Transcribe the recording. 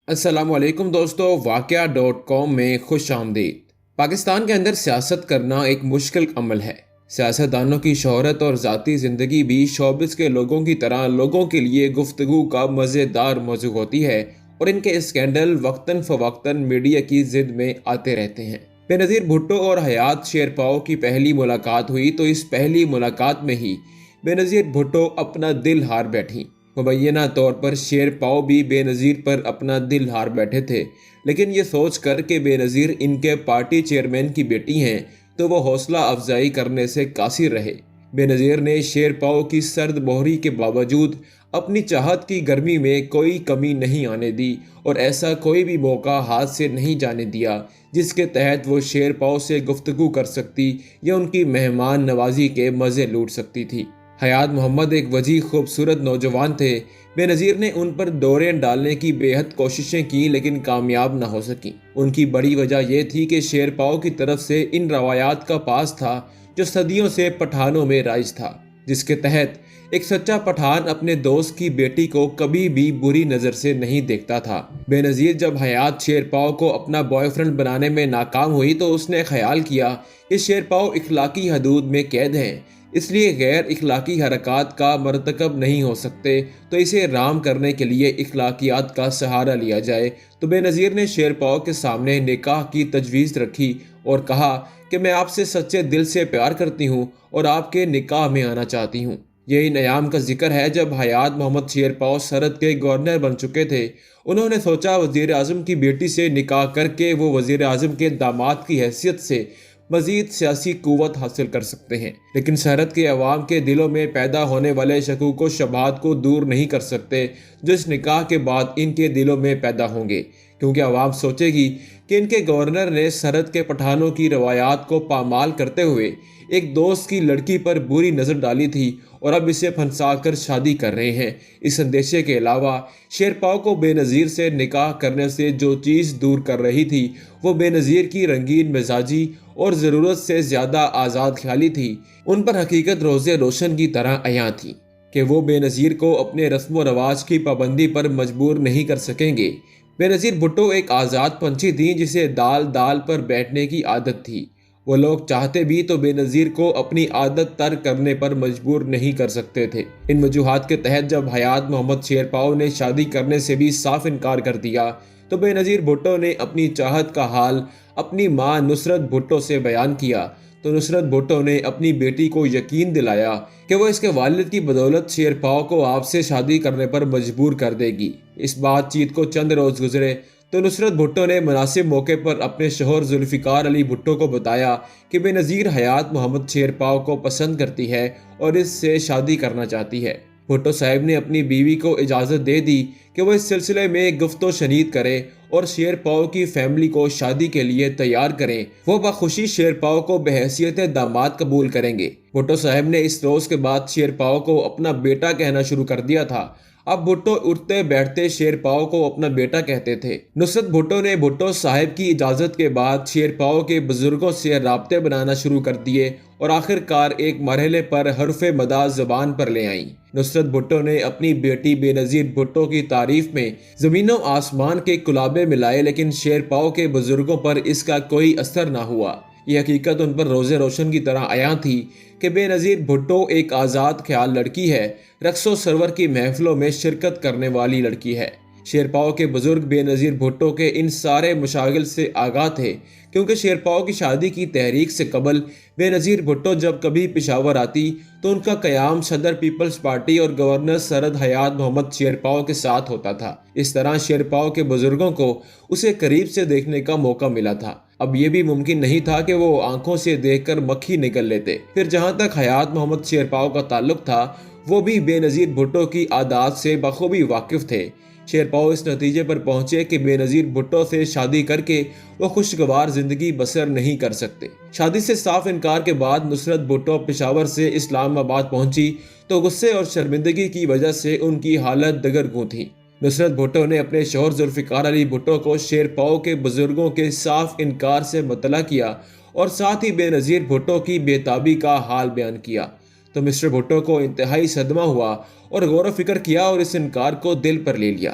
السلام علیکم دوستو، واقعہ.com میں خوش آمدید۔ پاکستان کے اندر سیاست کرنا ایک مشکل عمل ہے۔ سیاستدانوں کی شہرت اور ذاتی زندگی بھی شوبز کے لوگوں کی طرح لوگوں کے لیے گفتگو کا مزیدار موضوع ہوتی ہے، اور ان کے اسکینڈل وقتاً فوقتاً میڈیا کی زد میں آتے رہتے ہیں۔ بے نظیر بھٹو اور حیات شیرپاؤ کی پہلی ملاقات ہوئی تو اس پہلی ملاقات میں ہی بے نظیر بھٹو اپنا دل ہار بیٹھیں۔ مبینہ طور پر شیرپاؤ بھی بے نظیر پر اپنا دل ہار بیٹھے تھے، لیکن یہ سوچ کر کہ بے نظیر ان کے پارٹی چیئرمین کی بیٹی ہیں تو وہ حوصلہ افزائی کرنے سے قاصر رہے۔ بے نظیر نے شیرپاؤ کی سرد مہری کے باوجود اپنی چاہت کی گرمی میں کوئی کمی نہیں آنے دی، اور ایسا کوئی بھی موقع ہاتھ سے نہیں جانے دیا جس کے تحت وہ شیرپاؤ سے گفتگو کر سکتی یا ان کی مہمان نوازی کے مزے لوٹ سکتی تھی۔ حیات محمد ایک وجیح خوبصورت نوجوان تھے۔ بے نظیر نے ان پر ڈوریں ڈالنے کی بے حد کوششیں کی لیکن کامیاب نہ ہو سکیں۔ ان کی بڑی وجہ یہ تھی کہ شیرپاؤ کی طرف سے ان روایات کا پاس تھا جو صدیوں سے پٹھانوں میں رائج تھا، جس کے تحت ایک سچا پٹھان اپنے دوست کی بیٹی کو کبھی بھی بری نظر سے نہیں دیکھتا تھا۔ بے نظیر جب حیات شیرپاؤ کو اپنا بوائے فرینڈ بنانے میں ناکام ہوئی تو اس نے خیال کیا کہ شیرپاؤ اخلاقی حدود میں قید ہیں، اس لیے غیر اخلاقی حرکات کا مرتکب نہیں ہو سکتے، تو اسے رام کرنے کے لیے اخلاقیات کا سہارا لیا جائے۔ تو بے نظیر نے شیرپاؤ کے سامنے نکاح کی تجویز رکھی اور کہا کہ میں آپ سے سچے دل سے پیار کرتی ہوں اور آپ کے نکاح میں آنا چاہتی ہوں۔ یہی ایام کا ذکر ہے جب حیات محمد شیرپاؤ سرحد کے گورنر بن چکے تھے۔ انہوں نے سوچا وزیر اعظم کی بیٹی سے نکاح کر کے وہ وزیر اعظم کے داماد کی حیثیت سے مزید سیاسی قوت حاصل کر سکتے ہیں، لیکن سرحد کے عوام کے دلوں میں پیدا ہونے والے شکوک و شبہات کو دور نہیں کر سکتے جو اس نکاح کے بعد ان کے دلوں میں پیدا ہوں گے، کیونکہ عوام سوچے گی کہ ان کے گورنر نے سرحد کے پٹھانوں کی روایات کو پامال کرتے ہوئے ایک دوست کی لڑکی پر بری نظر ڈالی تھی اور اب اسے پھنسا کر شادی کر رہے ہیں۔ اس اندیشے کے علاوہ شیرپاؤ کو بے نظیر سے نکاح کرنے سے جو چیز دور کر رہی تھی وہ بے نظیر کی رنگین مزاجی اور ضرورت سے زیادہ آزاد خیالی تھی۔ ان پر حقیقت روز روشن کی طرح عیاں تھی کہ وہ بے نظیر کو اپنے رسم و رواج کی پابندی پر مجبور نہیں کر سکیں گے۔ بے نظیر بھٹو ایک آزاد پنچھی تھی جسے دال پر بیٹھنے کی عادت تھی۔ وہ لوگ چاہتے بھی تو بے نظیر کو اپنی عادت ترک کرنے پر مجبور نہیں کر سکتے تھے۔ ان وجوہات کے تحت جب حیات محمد شیرپاؤ نے شادی کرنے سے بھی صاف انکار کر دیا تو بے نظیر بھٹو نے اپنی چاہت کا حال اپنی ماں نصرت بھٹو سے بیان کیا تو نصرت بھٹو نے اپنی بیٹی کو یقین دلایا کہ وہ اس کے والد کی بدولت شیرپاؤ کو آپ سے شادی کرنے پر مجبور کر دے گی۔ اس بات چیت کو چند روز گزرے تو نصرت بھٹو نے مناسب موقع پر اپنے شوہر ذوالفقار علی بھٹو کو بتایا کہ بے نظیر حیات محمد شیرپاؤ کو پسند کرتی ہے اور اس سے شادی کرنا چاہتی ہے۔ بھٹو صاحب نے اپنی بیوی کو اجازت دے دی کہ وہ اس سلسلے میں گفت و شنید کرے اور شیرپاؤ کی فیملی کو شادی کے لیے تیار کریں۔ وہ بخوشی شیرپاؤ کو بحیثیت داماد قبول کریں گے۔ بھٹو صاحب نے اس روز کے بعد شیرپاؤ کو اپنا بیٹا کہنا شروع کر دیا تھا۔ اب بھٹو اٹھتے بیٹھتے شیرپاؤ کو اپنا بیٹا کہتے تھے۔ نصرت بھٹو نے بھٹو صاحب کی اجازت کے بعد شیرپاؤ کے بزرگوں سے رابطے بنانا شروع کر دیے اور آخر کار ایک مرحلے پر حرف مدح زبان پر لے آئیں۔ نصرت بھٹو نے اپنی بیٹی بے نظیر بھٹو کی تعریف میں زمین و آسمان کے کلابے ملائے، لیکن شیرپاؤ کے بزرگوں پر اس کا کوئی اثر نہ ہوا۔ یہ حقیقت ان پر روز روشن کی طرح عیاں تھی کہ بے نظیر بھٹو ایک آزاد خیال لڑکی ہے، رقص و سرور کی محفلوں میں شرکت کرنے والی لڑکی ہے۔ شیرپاؤ کے بزرگ بے نظیر بھٹو کے ان سارے مشاغل سے آگاہ تھے، کیونکہ شیرپاؤ کی شادی کی تحریک سے قبل بے نظیر بھٹو جب کبھی پشاور آتی تو ان کا قیام صدر پیپلز پارٹی اور گورنر سرحد حیات محمد شیرپاؤ کے ساتھ ہوتا تھا۔ اس طرح شیرپاؤ کے بزرگوں کو اسے قریب سے دیکھنے کا موقع ملا تھا۔ اب یہ بھی ممکن نہیں تھا کہ وہ آنکھوں سے دیکھ کر مکھی نگل لیتے۔ پھر جہاں تک حیات محمد شیرپاؤ کا تعلق تھا وہ بھی بے نظیر بھٹو کی عادات سے بخوبی واقف تھے۔ شیرپاؤ اس نتیجے پر پہنچے کہ بے نظیر بھٹو سے شادی کر کے وہ خوشگوار زندگی بسر نہیں کر سکتے۔ شادی سے صاف انکار کے بعد نصرت بھٹو پشاور سے اسلام آباد پہنچی تو غصے اور شرمندگی کی وجہ سے ان کی حالت دگرگوں تھی۔ نصرت بھٹو نے اپنے شوہر ذوالفقار علی بھٹو کو شیرپاؤ کے بزرگوں کے صاف انکار سے مطلع کیا اور ساتھ ہی بے نظیر بھٹو کی بے تابی کا حال بیان کیا تو مسٹر بھٹو کو انتہائی صدمہ ہوا اور غور و فکر کیا اور اس انکار کو دل پر لے لیا۔